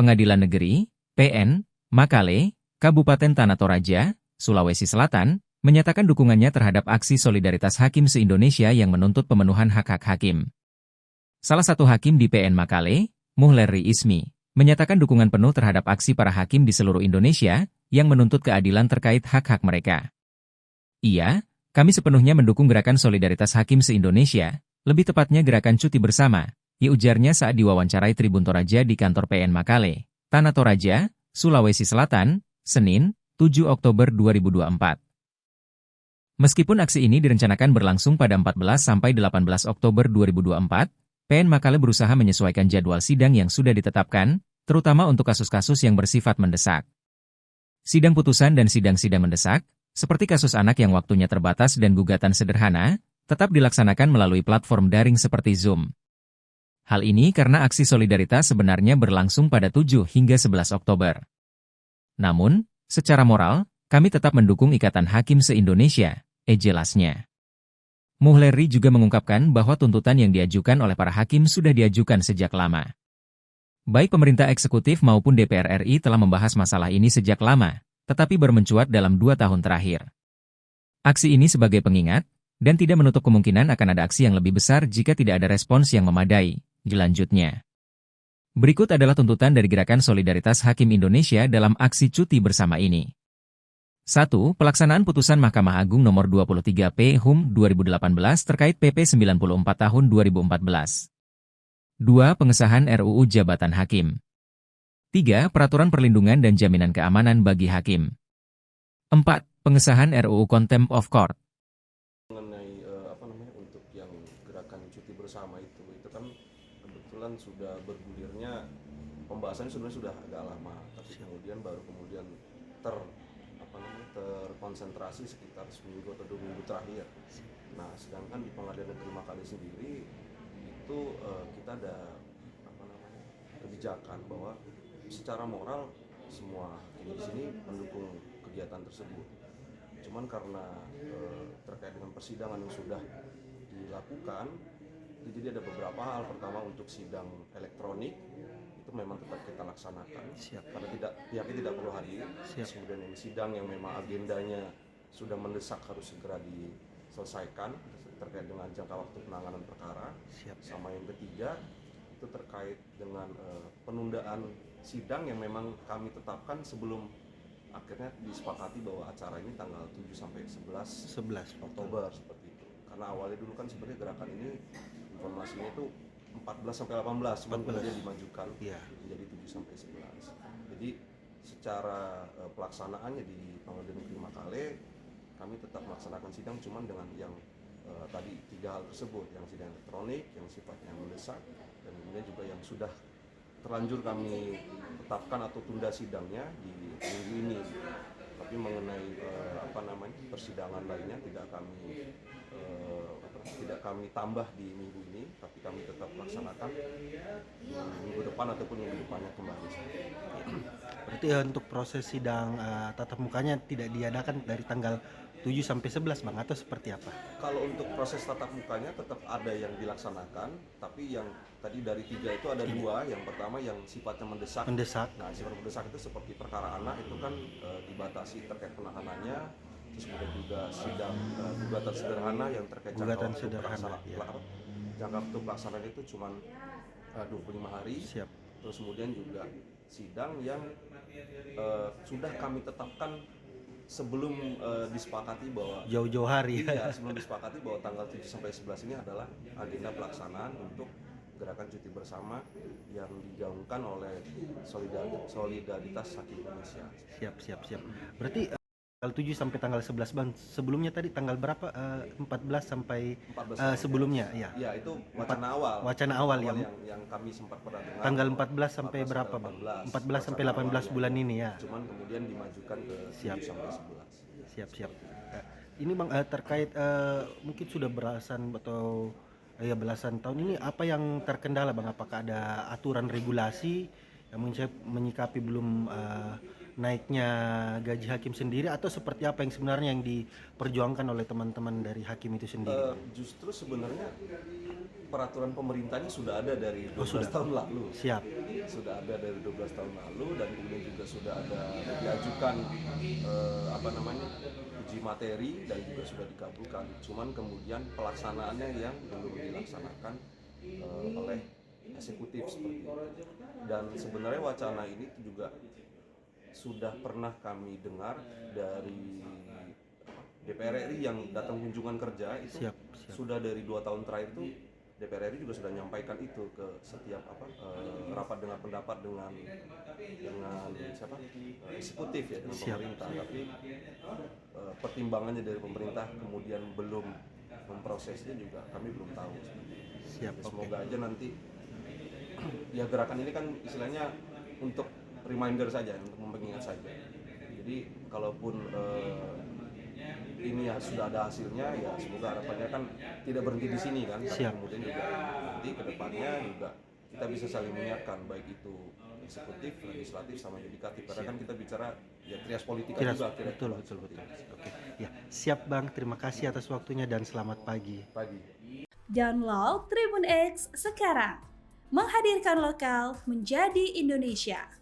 Pengadilan Negeri, PN, Makale, Kabupaten Tanah Toraja, Sulawesi Selatan, menyatakan dukungannya terhadap aksi solidaritas hakim se-Indonesia yang menuntut pemenuhan hak-hak hakim. Salah satu hakim di PN Makale, Muhlerri Ismi, menyatakan dukungan penuh terhadap aksi para hakim di seluruh Indonesia yang menuntut keadilan terkait hak-hak mereka. Kami sepenuhnya mendukung gerakan solidaritas hakim se-Indonesia, lebih tepatnya gerakan cuti bersama, ujarnya saat diwawancarai Tribun Toraja di kantor PN Makale, Tanah Toraja, Sulawesi Selatan, Senin, 7 Oktober 2024. Meskipun aksi ini direncanakan berlangsung pada 14–18 Oktober 2024, PN Makale berusaha menyesuaikan jadwal sidang yang sudah ditetapkan, terutama untuk kasus-kasus yang bersifat mendesak. Sidang putusan dan sidang-sidang mendesak, seperti kasus anak yang waktunya terbatas dan gugatan sederhana, tetap dilaksanakan melalui platform daring seperti Zoom. Hal ini karena aksi solidaritas sebenarnya berlangsung pada 7 hingga 11 Oktober. Namun, secara moral, kami tetap mendukung Ikatan Hakim se-Indonesia, jelasnya. Muhlerri juga mengungkapkan bahwa tuntutan yang diajukan oleh para hakim sudah diajukan sejak lama. Baik pemerintah eksekutif maupun DPR RI telah membahas masalah ini sejak lama, tetapi bermencuat dalam 2 tahun terakhir. Aksi ini sebagai pengingat, dan tidak menutup kemungkinan akan ada aksi yang lebih besar jika tidak ada respons yang memadai, lanjutnya. Berikut adalah tuntutan dari Gerakan Solidaritas Hakim Indonesia dalam aksi cuti bersama ini. 1. Pelaksanaan putusan Mahkamah Agung Nomor 23 P.Hum 2018 terkait PP 94 Tahun 2014. 2. Pengesahan RUU Jabatan Hakim. 3. Peraturan Perlindungan dan Jaminan Keamanan bagi Hakim. 4. Pengesahan RUU Contempt of Court. Mengenai untuk yang gerakan cuti bersama itu kan kebetulan sudah bergulirnya pembahasannya sebenarnya sudah agak lama, tapi kemudian terkonsentrasi sekitar seminggu atau 2 minggu terakhir. Nah, sedangkan di Pengadilan Negeri Makale sendiri itu kita ada kebijakan bahwa secara moral semua hakim di sini mendukung kegiatan tersebut. Cuman karena terkait dengan persidangan yang sudah dilakukan, jadi ada beberapa hal. Pertama, untuk sidang elektronik itu memang tetap kita laksanakan. Karena pihaknya tidak perlu hadir. Kemudian yang sidang yang memang agendanya sudah mendesak harus segera diselesaikan terkait dengan jangka waktu penanganan perkara. Sama yang ketiga itu terkait dengan penundaan sidang yang memang kami tetapkan sebelum akhirnya disepakati bahwa acara ini tanggal 7 sampai 11 Oktober seperti itu. Karena awalnya dulu kan sebenarnya gerakan ini informasinya itu 14 sampai 18, cuman kemudian dimajukan menjadi 7 sampai 11. Jadi secara pelaksanaannya di Pengadilan Negeri Makale kami tetap melaksanakan sidang cuman dengan yang tadi 3 hal tersebut, yang sidang elektronik, yang sifatnya mendesak, dan kemudian juga yang sudah terlanjur kami tetapkan atau tunda sidangnya di minggu ini. Tapi mengenai persidangan lainnya tidak kami tambah di minggu ini, tapi kami tetap laksanakan di minggu depan ataupun minggu depannya kembali. Berarti untuk proses sidang tatap mukanya tidak diadakan dari tanggal 7 sampai 11 Bang, atau seperti apa? Kalau untuk proses tatap mukanya tetap ada yang dilaksanakan, tapi yang tadi dari 3 itu ada 2. Yang pertama yang sifatnya mendesak. Nah, sifat mendesak itu seperti perkara anak itu kan dibatasi terkait penahanannya. Terus kemudian juga sidang gugatan sederhana yang terkait jangka waktu pelaksanaan itu cuma 25 hari. Terus kemudian juga sidang yang sudah kami tetapkan sebelum disepakati bahwa jauh-jauh hari sebelum disepakati bahwa tanggal 7 sampai 11 ini adalah agenda pelaksanaan untuk gerakan cuti bersama yang digaungkan oleh Solidaritas Hakim Indonesia. Siap. Berarti tanggal 7 sampai tanggal 11 Bang. Sebelumnya tadi tanggal berapa? 14 sampai 14 sebelumnya ya. Ya, itu wacana awal yang kami sempat pernah dengar. Tanggal 14 sampai berapa Bang? 14 sampai 18 bulan ini ya. Cuman kemudian dimajukan ke 7 sampai 11. Siap. Ini Bang terkait mungkin sudah belasan tahun ini, apa yang terkendala Bang? Apakah ada aturan regulasi yang menyikapi belum naiknya gaji hakim sendiri, atau seperti apa yang sebenarnya yang diperjuangkan oleh teman-teman dari hakim itu sendiri? Justru sebenarnya peraturan pemerintahnya sudah ada dari 12 sudah. tahun lalu. Siap. Sudah ada dari 12 tahun lalu, dan kemudian juga sudah ada diajukan uji materi dan juga sudah dikabulkan. Cuman kemudian pelaksanaannya yang belum dilaksanakan oleh eksekutif seperti itu. Dan sebenarnya wacana ini juga sudah pernah kami dengar dari DPR RI yang datang kunjungan kerja itu. Siap. Sudah dari 2 tahun terakhir itu DPR RI juga sudah menyampaikan itu ke setiap rapat dengar pendapat dengan eksekutif ya, dengan pemerintah. Tapi pertimbangannya dari pemerintah kemudian belum memprosesnya juga kami belum tahu. Siap. Semoga aja nanti ya gerakan ini kan istilahnya untuk reminder saja, untuk mengingat saja. Jadi kalaupun ini ya sudah ada hasilnya, ya semoga harapannya kan tidak berhenti di sini kan. Siap. Kemudian juga nanti ke depannya juga kita bisa saling mengingatkan, baik itu eksekutif, legislatif sama yudikatif, karena kan kita bicara ya trias politika juga. Betul. Oke. Ya, siap Bang. Terima kasih atas waktunya dan selamat pagi. Download Tribun X sekarang. Menghadirkan lokal menjadi Indonesia.